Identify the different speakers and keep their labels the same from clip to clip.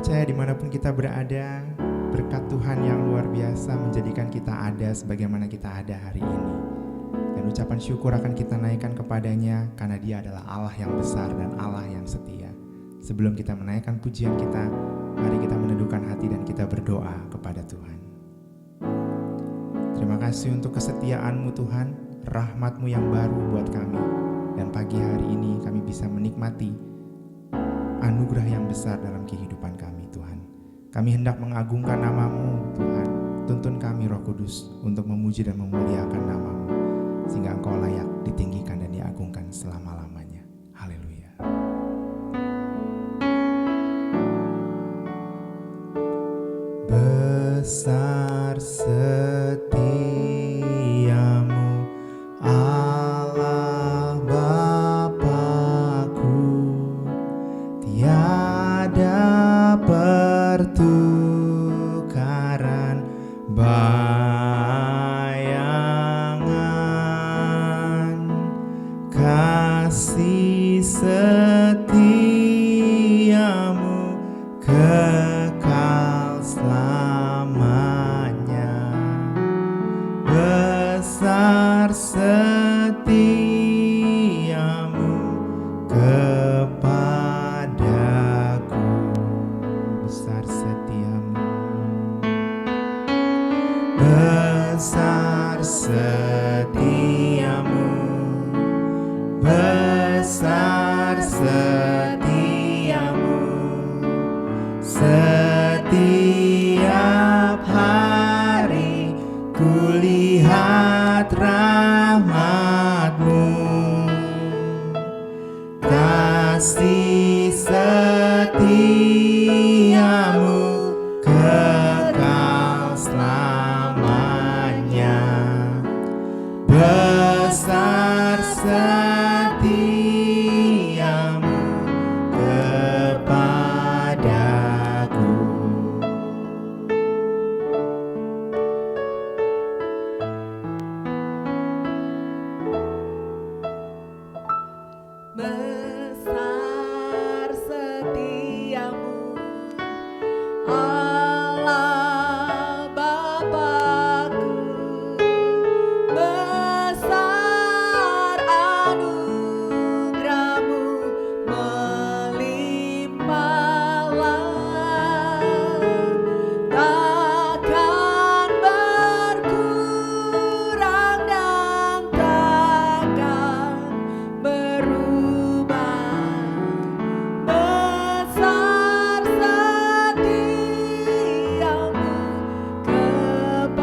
Speaker 1: percaya dimanapun kita berada, berkat Tuhan yang luar biasa menjadikan kita ada sebagaimana kita ada hari ini. Dan ucapan syukur akan kita naikkan kepadanya karena Dia adalah Allah yang besar dan Allah yang setia. Sebelum kita menaikkan pujian kita, mari kita menundukkan hati dan kita berdoa kepada Tuhan. Terima kasih untuk kesetiaan-Mu Tuhan, rahmat-Mu yang baru buat kami. Dan pagi hari ini kami bisa menikmati anugerah yang besar dalam kehidupan kami Tuhan. Kami hendak mengagungkan nama-Mu Tuhan. Tuntun kami Roh Kudus untuk memuji dan memuliakan nama-Mu, sehingga Engkau layak ditinggikan dan diagungkan selama-lamanya. Haleluya. Besar setiamu Allah Bapa-Ku, tiada pertukaran bayangan, kasih setiamu kekal selamanya. Besar setiamu kepadaku, besar setiamu, besar setiamu, besar setiamu. Setiap hari kulihat rahmat-Mu, kasih setiamu kekal selamanya. Besar setiamu kepadaku.
Speaker 2: Besar setiamu Allah Bapa-Ku, besar anugerah-Mu melimpahlah, takkan berkurang dan takkan berubah. Besar setiamu kepadaku.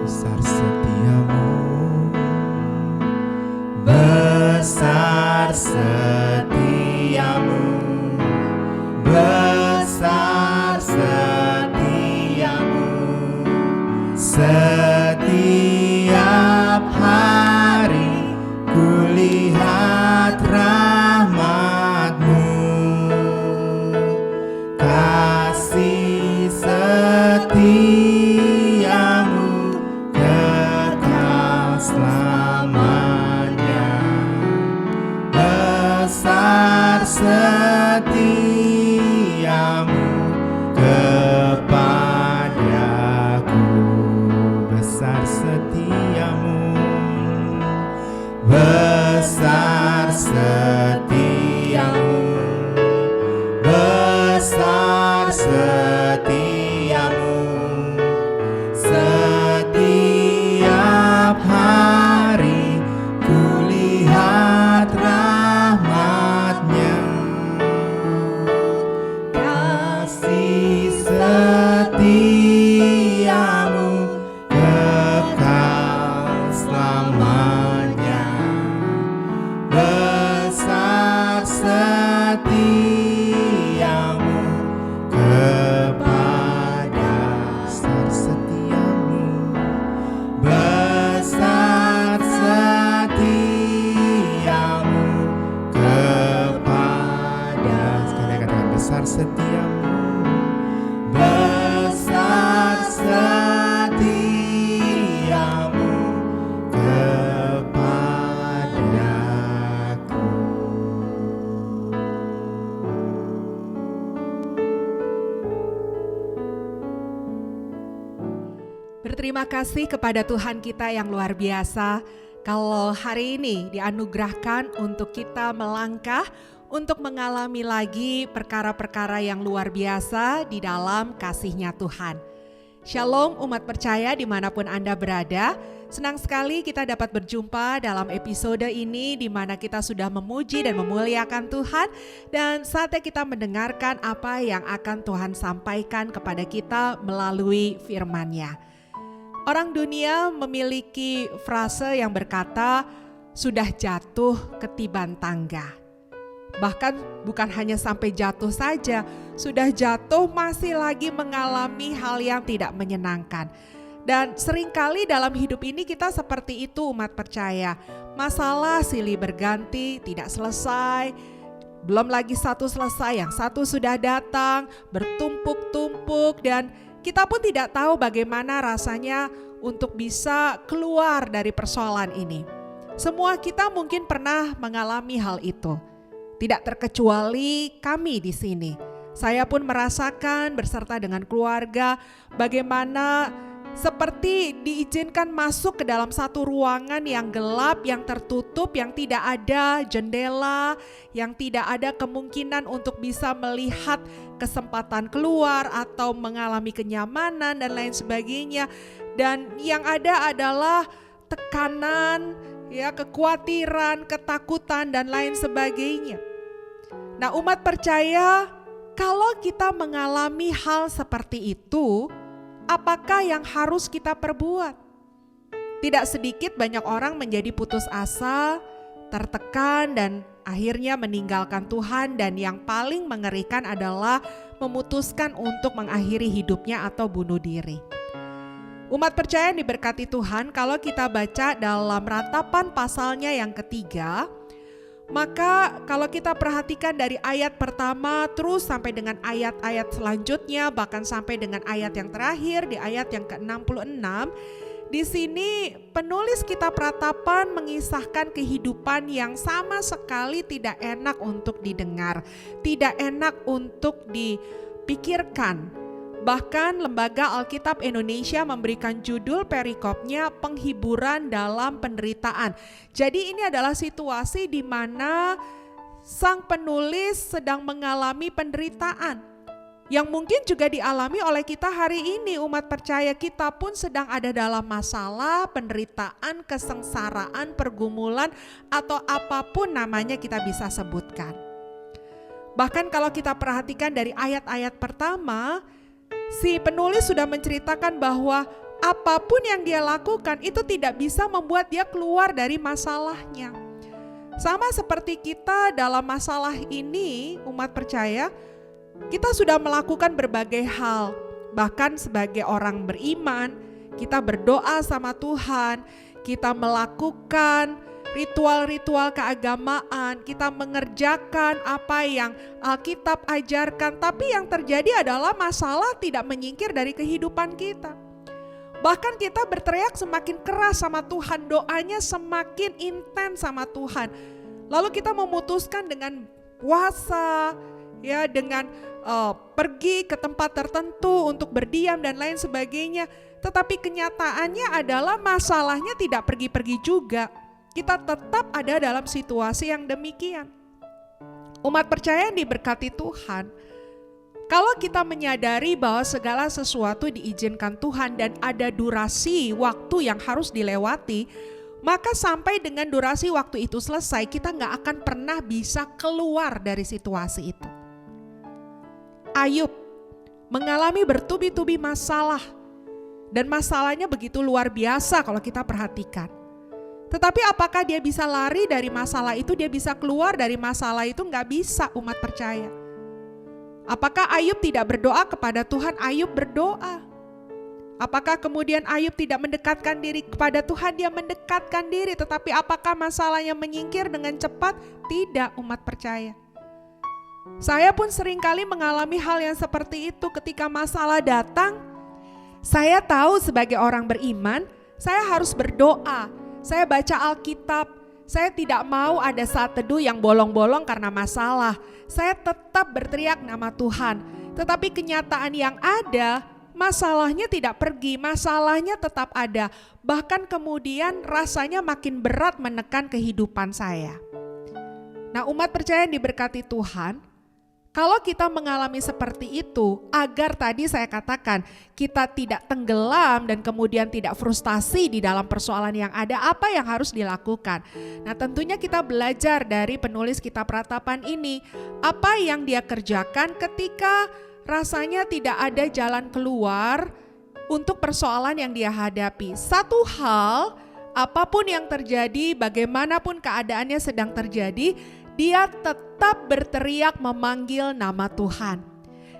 Speaker 1: Besar setiamu, besar setiamu, besar setiamu. Setiap hari kulihat rahmat-Mu, kasih setiamu kekal selamanya. Besar setiamu kepadaku,
Speaker 2: Berterima kasih kepada Tuhan kita yang luar biasa. Kalau hari ini dianugerahkan untuk kita melangkah, untuk mengalami lagi perkara-perkara yang luar biasa di dalam kasih-Nya Tuhan. Shalom umat percaya dimanapun Anda berada. Senang sekali kita dapat berjumpa dalam episode ini di mana kita sudah memuji dan memuliakan Tuhan. Dan saatnya kita mendengarkan apa yang akan Tuhan sampaikan kepada kita melalui firman-Nya. Orang dunia memiliki frase yang berkata, sudah jatuh ketiban tangga. Bahkan bukan hanya sampai jatuh saja, sudah jatuh masih lagi mengalami hal yang tidak menyenangkan. Dan seringkali dalam hidup ini kita seperti itu umat percaya. Masalah silih berganti, tidak selesai. Belum lagi satu selesai, yang satu sudah datang, bertumpuk-tumpuk, dan kita pun tidak tahu bagaimana rasanya untuk bisa keluar dari persoalan ini. Semua kita mungkin pernah mengalami hal itu. Tidak terkecuali kami di sini. Saya pun merasakan beserta dengan keluarga bagaimana seperti diizinkan masuk ke dalam satu ruangan yang gelap, yang tertutup, yang tidak ada jendela, yang tidak ada kemungkinan untuk bisa melihat kesempatan keluar atau mengalami kenyamanan dan lain sebagainya. Dan yang ada adalah tekanan, ya, kekhawatiran, ketakutan dan lain sebagainya. Nah, umat percaya, kalau kita mengalami hal seperti itu, apakah yang harus kita perbuat? Tidak sedikit banyak orang menjadi putus asa, tertekan dan akhirnya meninggalkan Tuhan, dan yang paling mengerikan adalah memutuskan untuk mengakhiri hidupnya atau bunuh diri. Umat percaya yang diberkati Tuhan, kalau kita baca dalam Ratapan pasalnya yang ketiga, maka kalau kita perhatikan dari ayat pertama terus sampai dengan ayat-ayat selanjutnya, bahkan sampai dengan ayat yang terakhir di ayat yang ke-66, di sini penulis kitab Ratapan mengisahkan kehidupan yang sama sekali tidak enak untuk didengar, tidak enak untuk dipikirkan. Bahkan Lembaga Alkitab Indonesia memberikan judul perikopnya penghiburan dalam penderitaan. Jadi ini adalah situasi di mana sang penulis sedang mengalami penderitaan yang mungkin juga dialami oleh kita hari ini. Umat percaya kita pun sedang ada dalam masalah, penderitaan, kesengsaraan, pergumulan, atau apapun namanya kita bisa sebutkan. Bahkan kalau kita perhatikan dari ayat-ayat pertama, si penulis sudah menceritakan bahwa apapun yang dia lakukan itu tidak bisa membuat dia keluar dari masalahnya. Sama seperti kita dalam masalah ini, umat percaya, kita sudah melakukan berbagai hal. Bahkan sebagai orang beriman, kita berdoa sama Tuhan, kita melakukan ritual-ritual keagamaan, kita mengerjakan apa yang Alkitab ajarkan, tapi yang terjadi adalah masalah tidak menyingkir dari kehidupan kita. Bahkan kita berteriak semakin keras sama Tuhan, doanya semakin intens sama Tuhan. Lalu kita memutuskan dengan puasa, ya, dengan pergi ke tempat tertentu untuk berdiam dan lain sebagainya. Tetapi kenyataannya adalah masalahnya tidak pergi-pergi juga. Kita tetap ada dalam situasi yang demikian. Umat percaya yang diberkati Tuhan, kalau kita menyadari bahwa segala sesuatu diizinkan Tuhan dan ada durasi waktu yang harus dilewati, maka sampai dengan durasi waktu itu selesai, kita gak akan pernah bisa keluar dari situasi itu. Ayub mengalami bertubi-tubi masalah, dan masalahnya begitu luar biasa kalau kita perhatikan. Tetapi apakah dia bisa lari dari masalah itu, dia bisa keluar dari masalah itu? Gak bisa, umat percaya. Apakah Ayub tidak berdoa kepada Tuhan? Ayub berdoa. Apakah kemudian Ayub tidak mendekatkan diri kepada Tuhan? Dia mendekatkan diri. Tetapi apakah masalahnya menyingkir dengan cepat? Tidak, umat percaya. Saya pun seringkali mengalami hal yang seperti itu. Ketika masalah datang, saya tahu sebagai orang beriman, saya harus berdoa. Saya baca Alkitab, saya tidak mau ada saat teduh yang bolong-bolong karena masalah. Saya tetap berteriak nama Tuhan. Tetapi kenyataan yang ada, masalahnya tidak pergi, masalahnya tetap ada. Bahkan kemudian rasanya makin berat menekan kehidupan saya. Nah, umat percaya yang diberkati Tuhan, kalau kita mengalami seperti itu, agar tadi saya katakan kita tidak tenggelam dan kemudian tidak frustasi di dalam persoalan yang ada, apa yang harus dilakukan? Nah, tentunya kita belajar dari penulis kitab Ratapan ini, apa yang dia kerjakan ketika rasanya tidak ada jalan keluar untuk persoalan yang dia hadapi. Satu hal, apapun yang terjadi, bagaimanapun keadaannya sedang terjadi, dia tetap berteriak memanggil nama Tuhan.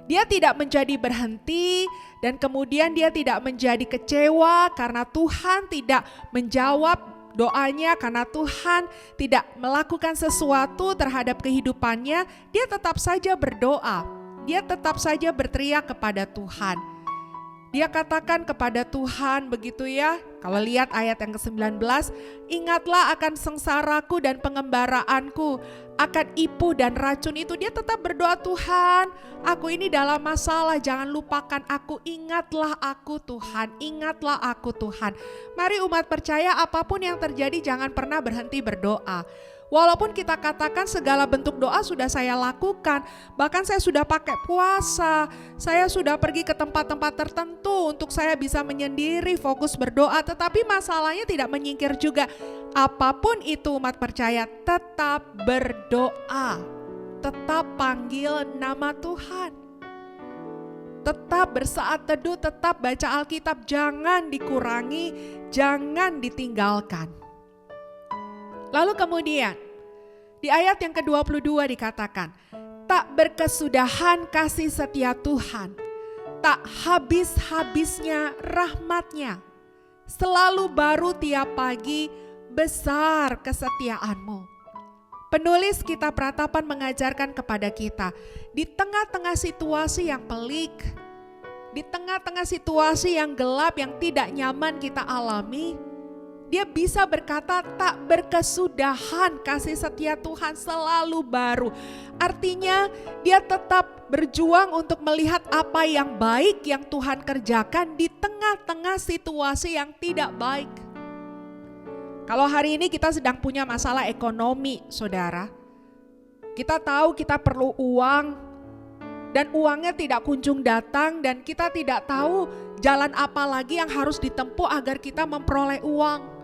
Speaker 2: Dia tidak menjadi berhenti dan kemudian dia tidak menjadi kecewa karena Tuhan tidak menjawab doanya, karena Tuhan tidak melakukan sesuatu terhadap kehidupannya. Dia tetap saja berdoa, dia tetap saja berteriak kepada Tuhan. Dia katakan kepada Tuhan begitu ya, kalau lihat ayat yang ke-19, ingatlah akan sengsaraku dan pengembaraanku, akan ipuh dan racun itu. Dia tetap berdoa, Tuhan, aku ini dalam masalah, jangan lupakan aku, ingatlah aku Tuhan, ingatlah aku Tuhan. Mari umat percaya, apapun yang terjadi jangan pernah berhenti berdoa. Walaupun kita katakan segala bentuk doa sudah saya lakukan, bahkan saya sudah pakai puasa, saya sudah pergi ke tempat-tempat tertentu untuk saya bisa menyendiri fokus berdoa, tetapi masalahnya tidak menyingkir juga. Apapun itu umat percaya, tetap berdoa, tetap panggil nama Tuhan, tetap bersaat teduh, tetap baca Alkitab, jangan dikurangi, jangan ditinggalkan. Lalu kemudian di ayat yang ke-22 dikatakan, tak berkesudahan kasih setia Tuhan, tak habis-habisnya rahmatnya, selalu baru tiap pagi, besar kesetiaanmu. Penulis kitab Ratapan mengajarkan kepada kita, di tengah-tengah situasi yang pelik, di tengah-tengah situasi yang gelap yang tidak nyaman kita alami, dia bisa berkata tak berkesudahan kasih setia Tuhan selalu baru. Artinya dia tetap berjuang untuk melihat apa yang baik yang Tuhan kerjakan di tengah-tengah situasi yang tidak baik. Kalau hari ini kita sedang punya masalah ekonomi, saudara. Kita tahu kita perlu uang dan uangnya tidak kunjung datang dan kita tidak tahu jalan apa lagi yang harus ditempuh agar kita memperoleh uang.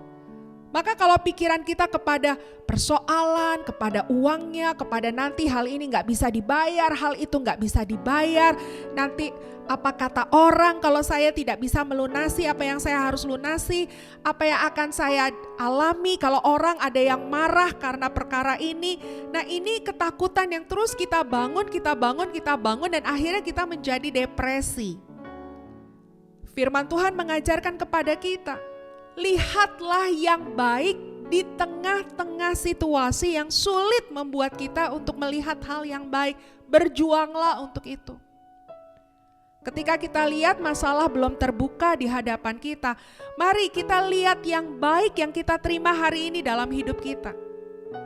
Speaker 2: Maka kalau pikiran kita kepada persoalan, kepada uangnya, kepada nanti hal ini gak bisa dibayar, hal itu gak bisa dibayar, nanti apa kata orang kalau saya tidak bisa melunasi apa yang saya harus lunasi, apa yang akan saya alami kalau orang ada yang marah karena perkara ini. Nah, ini ketakutan yang terus kita bangun dan akhirnya kita menjadi depresi. Firman Tuhan mengajarkan kepada kita, lihatlah yang baik di tengah-tengah situasi yang sulit membuat kita untuk melihat hal yang baik. Berjuanglah untuk itu. Ketika kita lihat masalah belum terbuka di hadapan kita, mari kita lihat yang baik yang kita terima hari ini dalam hidup kita.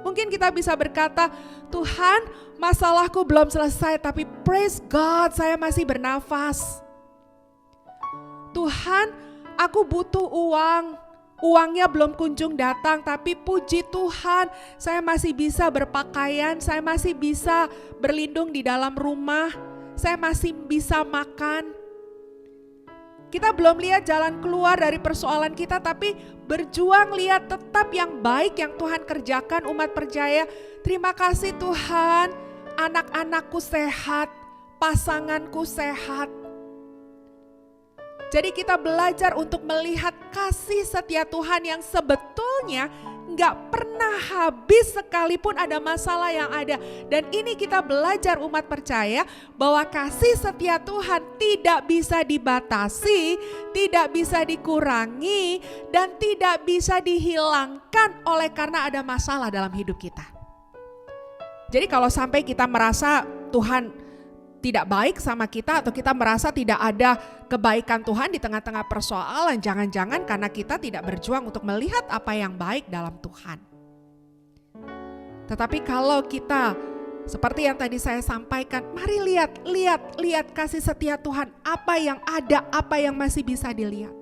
Speaker 2: Mungkin kita bisa berkata, Tuhan, masalahku belum selesai, tapi praise God, saya masih bernafas. Tuhan, aku butuh uang, uangnya belum kunjung datang, tapi puji Tuhan saya masih bisa berpakaian, saya masih bisa berlindung di dalam rumah, saya masih bisa makan. Kita belum lihat jalan keluar dari persoalan kita, tapi berjuang lihat tetap yang baik yang Tuhan kerjakan. Umat percaya, terima kasih Tuhan, anak-anakku sehat, pasanganku sehat. Jadi kita belajar untuk melihat kasih setia Tuhan yang sebetulnya gak pernah habis sekalipun ada masalah yang ada. Dan ini kita belajar umat percaya bahwa kasih setia Tuhan tidak bisa dibatasi, tidak bisa dikurangi, dan tidak bisa dihilangkan oleh karena ada masalah dalam hidup kita. Jadi kalau sampai kita merasa Tuhan tidak baik sama kita atau kita merasa tidak ada kebaikan Tuhan di tengah-tengah persoalan, jangan-jangan karena kita tidak berjuang untuk melihat apa yang baik dalam Tuhan. Tetapi kalau kita Seperti yang tadi saya sampaikan, mari lihat kasih setia Tuhan, apa yang ada, apa yang masih bisa dilihat.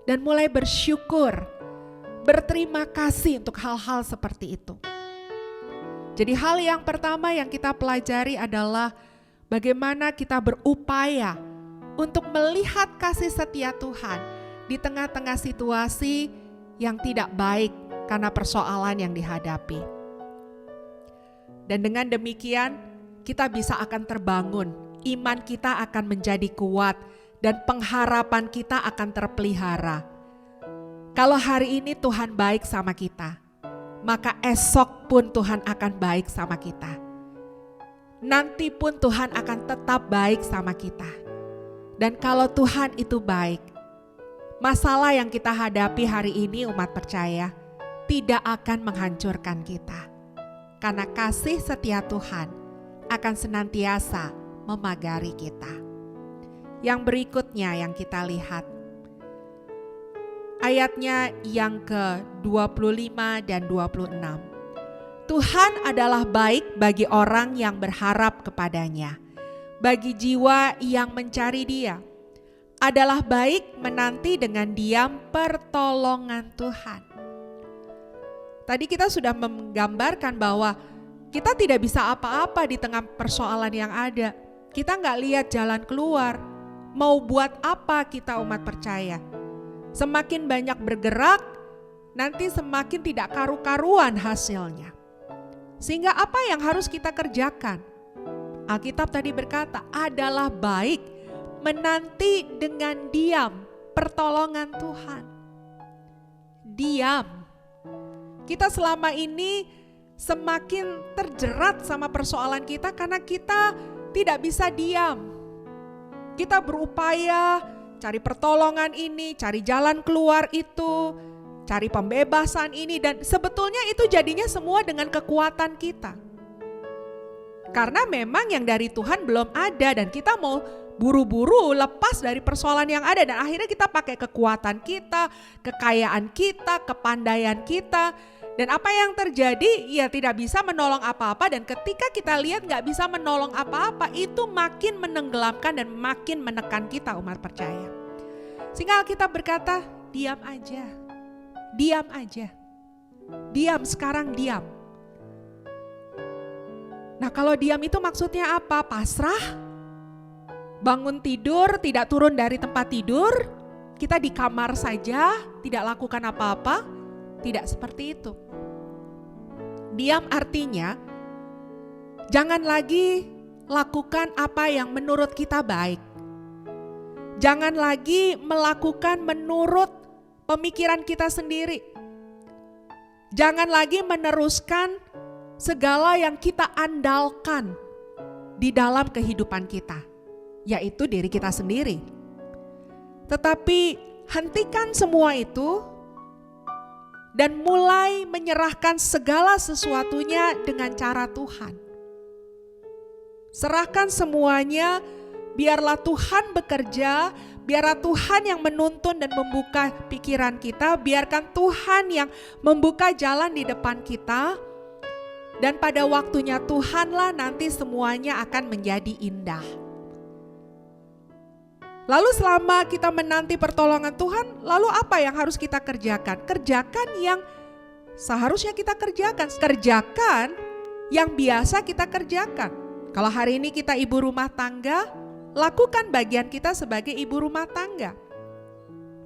Speaker 2: Dan mulai bersyukur, berterima kasih untuk hal-hal seperti itu. Jadi hal yang pertama yang kita pelajari adalah bagaimana kita berupaya untuk melihat kasih setia Tuhan di tengah-tengah situasi yang tidak baik karena persoalan yang dihadapi. Dan dengan demikian kita bisa akan terbangun, iman kita akan menjadi kuat dan pengharapan kita akan terpelihara. Kalau hari ini Tuhan baik sama kita, maka esok pun Tuhan akan baik sama kita. Nanti pun Tuhan akan tetap baik sama kita. Dan kalau Tuhan itu baik, masalah yang kita hadapi hari ini umat percaya tidak akan menghancurkan kita. Karena kasih setia Tuhan akan senantiasa memagari kita. Yang berikutnya yang kita lihat. Ayatnya yang ke-25 dan 26. Tuhan adalah baik bagi orang yang berharap kepadanya. Bagi jiwa yang mencari Dia. Adalah baik menanti dengan diam pertolongan Tuhan. Tadi kita sudah menggambarkan bahwa kita tidak bisa apa-apa di tengah persoalan yang ada. Kita nggak lihat jalan keluar. Mau buat apa kita umat percaya? Semakin banyak bergerak, nanti semakin tidak karu-karuan hasilnya. Sehingga apa yang harus kita kerjakan? Alkitab tadi berkata adalah baik menanti dengan diam pertolongan Tuhan. Diam. Kita selama ini semakin terjerat sama persoalan kita karena kita tidak bisa diam. Kita berupaya cari pertolongan ini, cari jalan keluar itu, cari pembebasan ini, dan sebetulnya itu jadinya semua dengan kekuatan kita. Karena memang yang dari Tuhan belum ada dan kita mau buru-buru lepas dari persoalan yang ada dan akhirnya kita pakai kekuatan kita, kekayaan kita, kepandaian kita. Dan apa yang terjadi? Ya tidak bisa menolong apa-apa, dan ketika kita lihat gak bisa menolong apa-apa, itu makin menenggelamkan dan makin menekan kita umat percaya. Sehingga Alkitab berkata, diam aja. Diam aja. Diam, sekarang diam. Nah kalau diam itu maksudnya apa? Pasrah? Bangun tidur, tidak turun dari tempat tidur? Kita di kamar saja, tidak lakukan apa-apa? Tidak seperti itu. Diam artinya jangan lagi lakukan apa yang menurut kita baik. Jangan lagi melakukan menurut pemikiran kita sendiri. Jangan lagi meneruskan segala yang kita andalkan di dalam kehidupan kita, yaitu diri kita sendiri. Tetapi hentikan semua itu dan mulai menyerahkan segala sesuatunya dengan cara Tuhan. Serahkan semuanya, biarlah Tuhan bekerja, biarlah Tuhan yang menuntun dan membuka pikiran kita, biarkan Tuhan yang membuka jalan di depan kita. Dan pada waktunya Tuhanlah nanti semuanya akan menjadi indah. Lalu selama kita menanti pertolongan Tuhan, lalu apa yang harus kita kerjakan? Kerjakan yang seharusnya kita kerjakan. Kerjakan yang biasa kita kerjakan. Kalau hari ini kita ibu rumah tangga, lakukan bagian kita sebagai ibu rumah tangga.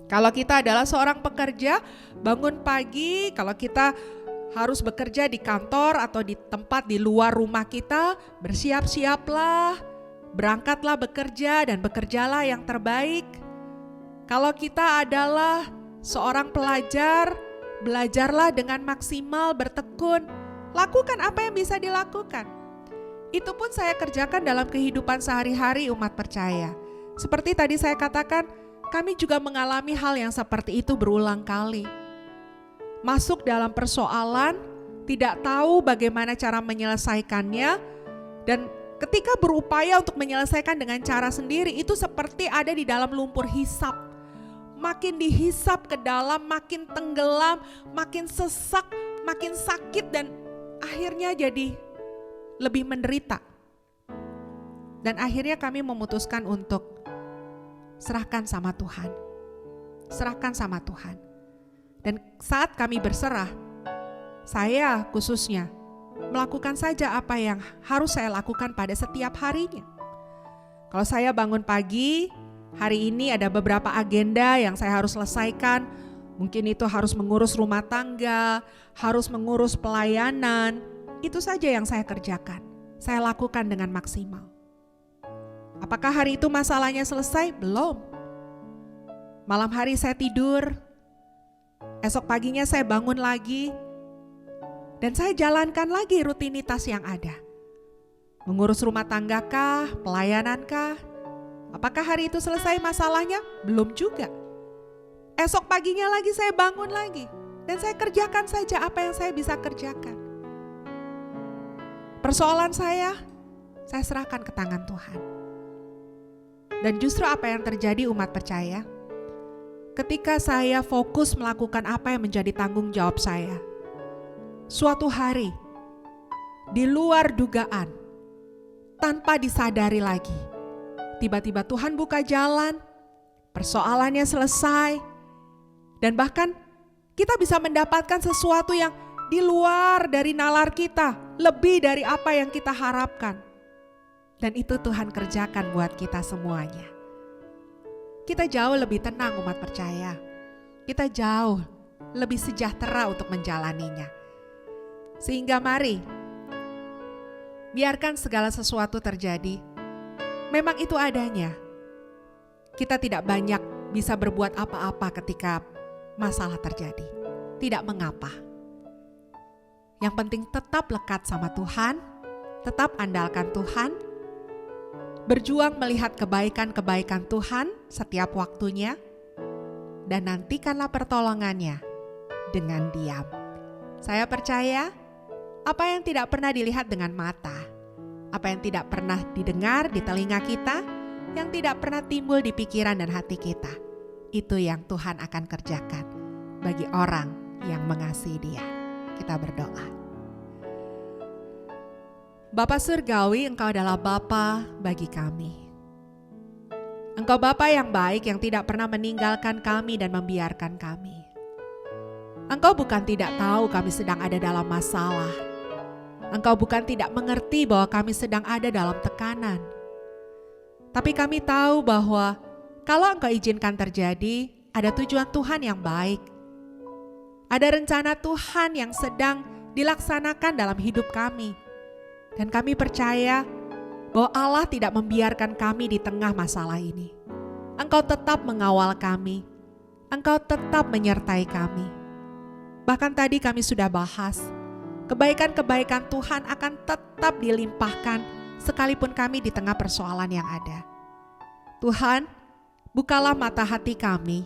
Speaker 2: Kalau kita adalah seorang pekerja, bangun pagi, kalau kita harus bekerja di kantor atau di tempat di luar rumah kita, bersiap-siaplah. Berangkatlah bekerja dan bekerjalah yang terbaik. Kalau kita adalah seorang pelajar, belajarlah dengan maksimal, bertekun. Lakukan apa yang bisa dilakukan. Itu pun saya kerjakan dalam kehidupan sehari-hari umat percaya. Seperti tadi saya katakan, kami juga mengalami hal yang seperti itu berulang kali. Masuk dalam persoalan, tidak tahu bagaimana cara menyelesaikannya, dan ketika berupaya untuk menyelesaikan dengan cara sendiri, itu seperti ada di dalam lumpur hisap. Makin dihisap ke dalam, makin tenggelam, makin sesak, makin sakit, dan akhirnya jadi lebih menderita. Dan akhirnya kami memutuskan untuk serahkan sama Tuhan. Serahkan sama Tuhan. Dan saat kami berserah, saya khususnya melakukan saja apa yang harus saya lakukan pada setiap harinya. Kalau saya bangun pagi, hari ini ada beberapa agenda yang saya harus selesaikan. Mungkin itu harus mengurus rumah tangga, harus mengurus pelayanan. Itu saja yang saya kerjakan. Saya lakukan dengan maksimal. Apakah hari itu masalahnya selesai? Belum. Malam hari saya tidur, esok paginya saya bangun lagi, dan saya jalankan lagi rutinitas yang ada. Mengurus rumah tangga kah? Pelayanan kah? Apakah hari itu selesai masalahnya? Belum juga. Esok paginya lagi saya bangun lagi, dan saya kerjakan saja apa yang saya bisa kerjakan. Persoalan saya serahkan ke tangan Tuhan. Dan justru apa yang terjadi umat percaya, ketika saya fokus melakukan apa yang menjadi tanggung jawab saya, suatu hari di luar dugaan, tanpa disadari lagi, tiba-tiba Tuhan buka jalan, persoalannya selesai, dan bahkan kita bisa mendapatkan sesuatu yang di luar dari nalar kita, lebih dari apa yang kita harapkan. Dan itu Tuhan kerjakan buat kita semuanya. Kita jauh lebih tenang umat percaya. Kita jauh lebih sejahtera untuk menjalaninya. Sehingga mari, biarkan segala sesuatu terjadi. Memang itu adanya. Kita tidak banyak bisa berbuat apa-apa ketika masalah terjadi. Tidak mengapa. Yang penting tetap lekat sama Tuhan, tetap andalkan Tuhan, berjuang melihat kebaikan-kebaikan Tuhan setiap waktunya, dan nantikanlah pertolongannya dengan diam. Saya percaya apa yang tidak pernah dilihat dengan mata, apa yang tidak pernah didengar di telinga kita, yang tidak pernah timbul di pikiran dan hati kita, itu yang Tuhan akan kerjakan bagi orang yang mengasihi Dia. Kita berdoa. Bapa Surgawi, Engkau adalah Bapa bagi kami. Engkau Bapa yang baik yang tidak pernah meninggalkan kami dan membiarkan kami. Engkau bukan tidak tahu kami sedang ada dalam masalah. Engkau bukan tidak mengerti bahwa kami sedang ada dalam tekanan. Tapi kami tahu bahwa kalau Engkau izinkan terjadi, ada tujuan Tuhan yang baik. Ada rencana Tuhan yang sedang dilaksanakan dalam hidup kami. Dan kami percaya bahwa Allah tidak membiarkan kami di tengah masalah ini. Engkau tetap mengawal kami. Engkau tetap menyertai kami. Bahkan tadi kami sudah bahas, kebaikan-kebaikan Tuhan akan tetap dilimpahkan sekalipun kami di tengah persoalan yang ada. Tuhan, bukalah mata hati kami,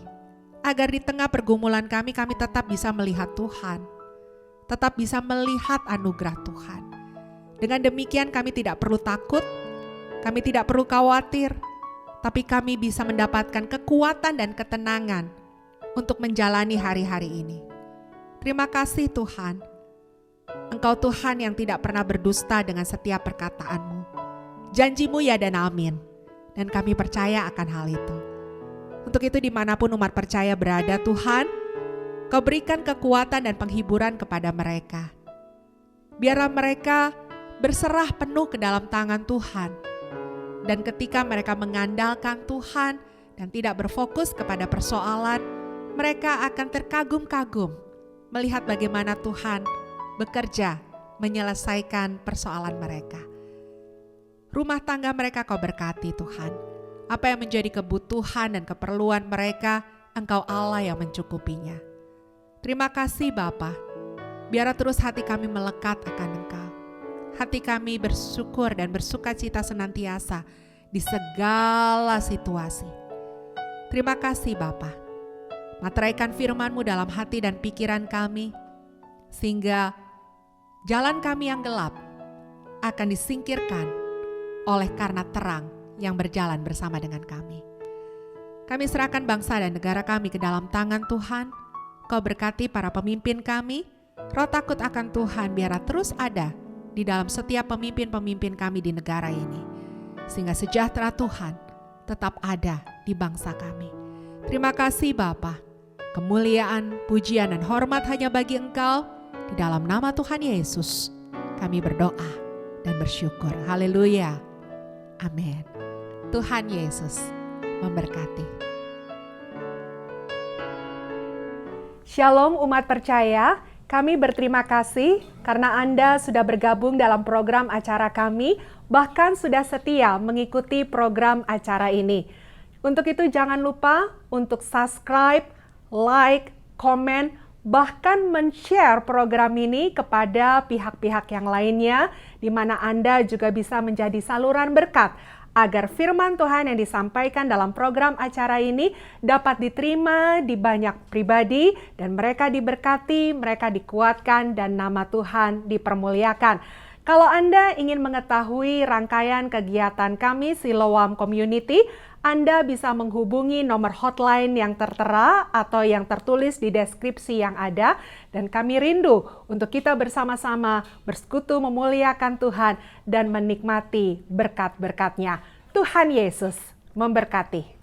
Speaker 2: agar di tengah pergumulan kami tetap bisa melihat Tuhan. Tetap bisa melihat anugerah Tuhan. Dengan demikian kami tidak perlu takut, kami tidak perlu khawatir, tapi kami bisa mendapatkan kekuatan dan ketenangan untuk menjalani hari-hari ini. Terima kasih Tuhan, Engkau Tuhan yang tidak pernah berdusta dengan setiap perkataanmu. Janjimu ya dan amin, dan kami percaya akan hal itu. Untuk itu dimanapun umat percaya berada Tuhan, Kau berikan kekuatan dan penghiburan kepada mereka. Biarlah mereka berserah penuh ke dalam tangan Tuhan. Dan ketika mereka mengandalkan Tuhan dan tidak berfokus kepada persoalan, mereka akan terkagum-kagum melihat bagaimana Tuhan bekerja menyelesaikan persoalan mereka. Rumah tangga mereka Kau berkati Tuhan. Apa yang menjadi kebutuhan dan keperluan mereka, Engkau Allah yang mencukupinya. Terima kasih Bapa. Biarlah terus hati kami melekat akan Engkau. Hati kami bersyukur dan bersukacita senantiasa di segala situasi. Terima kasih Bapa. Materaikan firman-Mu dalam hati dan pikiran kami, sehingga jalan kami yang gelap akan disingkirkan oleh karena terang yang berjalan bersama dengan kami. Kami serahkan bangsa dan negara kami ke dalam tangan Tuhan. Kau berkati para pemimpin kami, roh takut akan Tuhan biarlah terus ada di dalam setiap pemimpin-pemimpin kami di negara ini. Sehingga sejahtera Tuhan tetap ada di bangsa kami. Terima kasih Bapa. Kemuliaan, pujian, dan hormat hanya bagi Engkau. Di dalam nama Tuhan Yesus kami berdoa dan bersyukur. Haleluya. Amin. Tuhan Yesus memberkati. Shalom umat percaya, kami berterima kasih karena Anda sudah bergabung dalam program acara kami, bahkan sudah setia mengikuti program acara ini. Untuk itu jangan lupa untuk subscribe, like, komen, bahkan men-share program ini kepada pihak-pihak yang lainnya, di mana Anda juga bisa menjadi saluran berkat agar firman Tuhan yang disampaikan dalam program acara ini dapat diterima di banyak pribadi dan mereka diberkati, mereka dikuatkan dan nama Tuhan dipermuliakan. Kalau Anda ingin mengetahui rangkaian kegiatan kami Siloam Community, Anda bisa menghubungi nomor hotline yang tertera atau yang tertulis di deskripsi yang ada, dan kami rindu untuk kita bersama-sama bersekutu memuliakan Tuhan dan menikmati berkat-berkat-Nya. Tuhan Yesus memberkati.